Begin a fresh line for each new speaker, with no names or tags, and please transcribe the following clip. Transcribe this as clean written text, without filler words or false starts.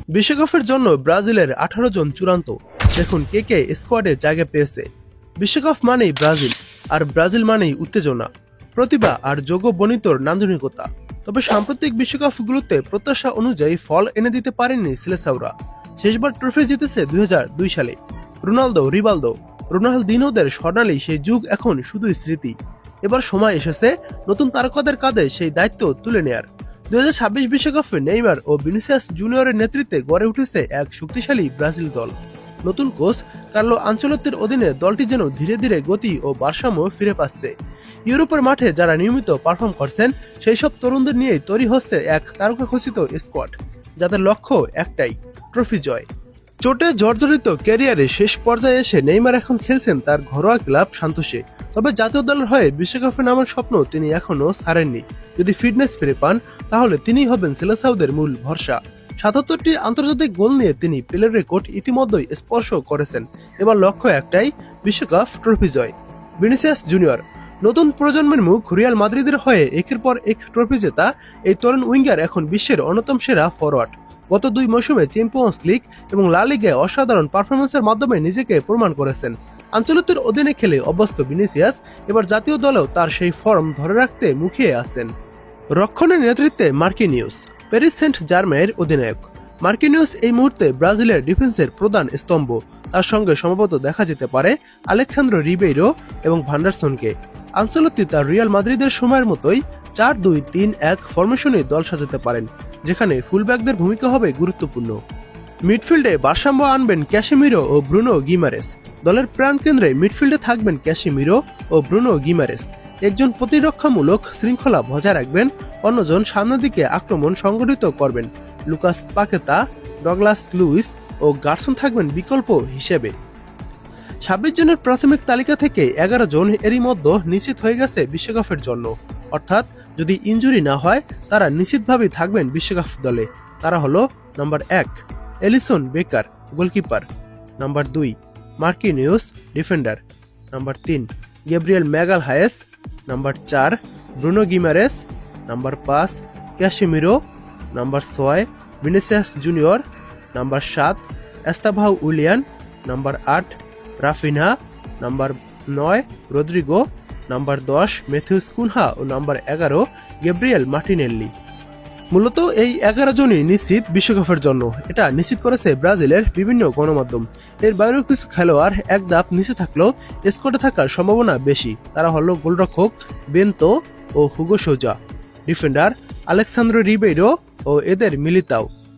বিশ্বকাপের জন্য ব্রাজিলের 18 জন চূড়ান্ত। দেখুন কে কে স্কোয়াডে জায়গা পেয়েছে। বিশ্বকাপ মানেই ব্রাজিল, আর ব্রাজিল মানেই উত্তেজনা, প্রতিভা আর যোগ্য বনিতর নান্দনিকতা। তবে সাম্প্রতিক বিশ্বকাপগুলোতে প্রত্যাশা অনুযায়ী ফল এনে দিতে পারেননি সিলেসাওরা। শেষবার ট্রফি জিতেছে 2002 সালে। রোনালদো, রিভালদো, রোনালদিনোদের স্বর্ণালী সেই যুগ এখন শুধুই স্মৃতি। এবার সময় এসেছে নতুন তারকাদের কাঁধে সেই দায়িত্ব তুলে নেয়ার। 2026 বিশ্বকাপে নেইমার ও ভিনিসিয়াস জুনিয়রের নেতৃত্বে গড়ে উঠেছে এক শক্তিশালী ব্রাজিল দল। নতুন কোচ কার্লো আনচেলত্তির অধীনে দলটি যেন ধীরে ধীরে গতি ও ভারসাম্য ফিরে পাচ্ছে। ইউরোপের মাঠে যারা নিয়মিত পারফর্ম করছেন সেই সব তরুণদের নিয়েই তৈরি হচ্ছে এক তারকাখচিত স্কোয়াড, যাদের লক্ষ্য একটাই, ট্রফি জয়। চোটে জর্জরিত ক্যারিয়ারে শেষ পর্যায়ে এসে নেইমার এখন খেলছেন তার ঘরোয়া ক্লাব সান্তোসে। তবে জাতীয় দলের হয়ে বিশ্বকাপে নামার স্বপ্ন তিনি এখনো ছাড়েননি। যদি ফিটনেস ফিরে পান তাহলে তিনিই হবেন সিলেসাওদের মূল ভরসা। ৭৭টি আন্তর্জাতিক গোল নিয়ে তিনি পেলের রেকর্ড ইতিমধ্যেই স্পর্শ করেছেন। এবার লক্ষ্য একটাই, বিশ্বকাপ ট্রফি জয়। ভিনিসিয়াস জুনিয়র নতুন প্রজন্মের মুখ। রিয়াল মাদ্রিদের হয়ে একের পর এক ট্রফি জেতা এই তরুণ উইঙ্গার এখন বিশ্বের অন্যতম সেরা ফরওয়ার্ড। গত 2 মৌসুমে চ্যাম্পিয়ন্স লিগ এবং লা লিগায় অসাধারণ পারফরমেন্সের মাধ্যমে নিজেকে প্রমাণ করেছেন। আনচেলত্তির অধীনে খেলে অভ্যস্ত ভিনিসিয়াস এবার জাতীয় দলেও তার সেই ফর্ম ধরে রাখতে মুখিয়ে আছেন। রক্ষণের নেতৃত্বে মার্কিনিউস, প্যারিস সেন্ট জার্মেইয়ের অধিনায়ক। মার্কিনিউস এই মুহূর্তে ব্রাজিলের ডিফেন্সের প্রধান স্তম্ভ। তার সঙ্গে সম্ভবত দেখা যেতে পারে আলেক্সান্দ্রো রিবেইরো এবং ভান্ডারসনকে। আনচেলত্তি তার রিয়াল মাদ্রিদের সময়ের মতোই 4-2-3-1 ফরমেশনে দল সাজাতে পারেন, যেখানে ফুলব্যাকদের ভূমিকা হবে গুরুত্বপূর্ণ। মিডফিল্ডে ভারসাম্য আনবেন ক্যাসেমিরো ও ব্রুনো গিমারেস। দলের প্রাণকেন্দ্রে মিডফিল্ডে থাকবেন ক্যাসেমিরো ও ব্রুনো গিমারেস। একজন প্রতিরক্ষামূলক শৃঙ্খলা বজায় রাখবেন, অন্যজন সামনের দিকে আক্রমণ সংগঠিত করবেন। লুকাস পাকেতা, ডগলাস লুইস ও গার্সন থাকবেন বিকল্প হিসেবে। 26 জনের প্রাথমিক তালিকা থেকে 11 জন এরই মধ্যে নিশ্চিত হয়ে গেছে বিশ্বকাপের জন্য। অর্থাৎ যদি ইনজুরি না হয় তারা নিশ্চিতভাবেই থাকবেন বিশ্বকাপ দলে। তারা হলো number 1 Alisson Becker, goalkeeper; number 2 Marquinhos, defender; number 3 Gabriel Magalhaes; number 4 Bruno Guimaraes; number 5 Casemiro; number 6 Vinicius Junior; number 7 Estevao Willian; number 8 Raphinha; number 9 Rodrygo; number 10 Matheus Cunha ও নাম্বার 11 গ্যাব্রিয়েল মার্টিনেল্লি। মূলত এই 11 জনই নিশ্চিত বিশ্বকাপের জন্য। এটা নিশ্চিত করেছে ব্রাজিলের বিভিন্ন গণমাধ্যম। এর বাইরেও কিছু খেলোয়াড় এক ধাপ নিচে থাকলেও স্কোয়াডে থাকার সম্ভাবনা বেশি। তারা হলো গোলরক্ষক বেনতো ও হুগো সোজা, ডিফেন্ডার আলেক্সান্দ্রো রিবেইরো ও এদের মিলিতাও,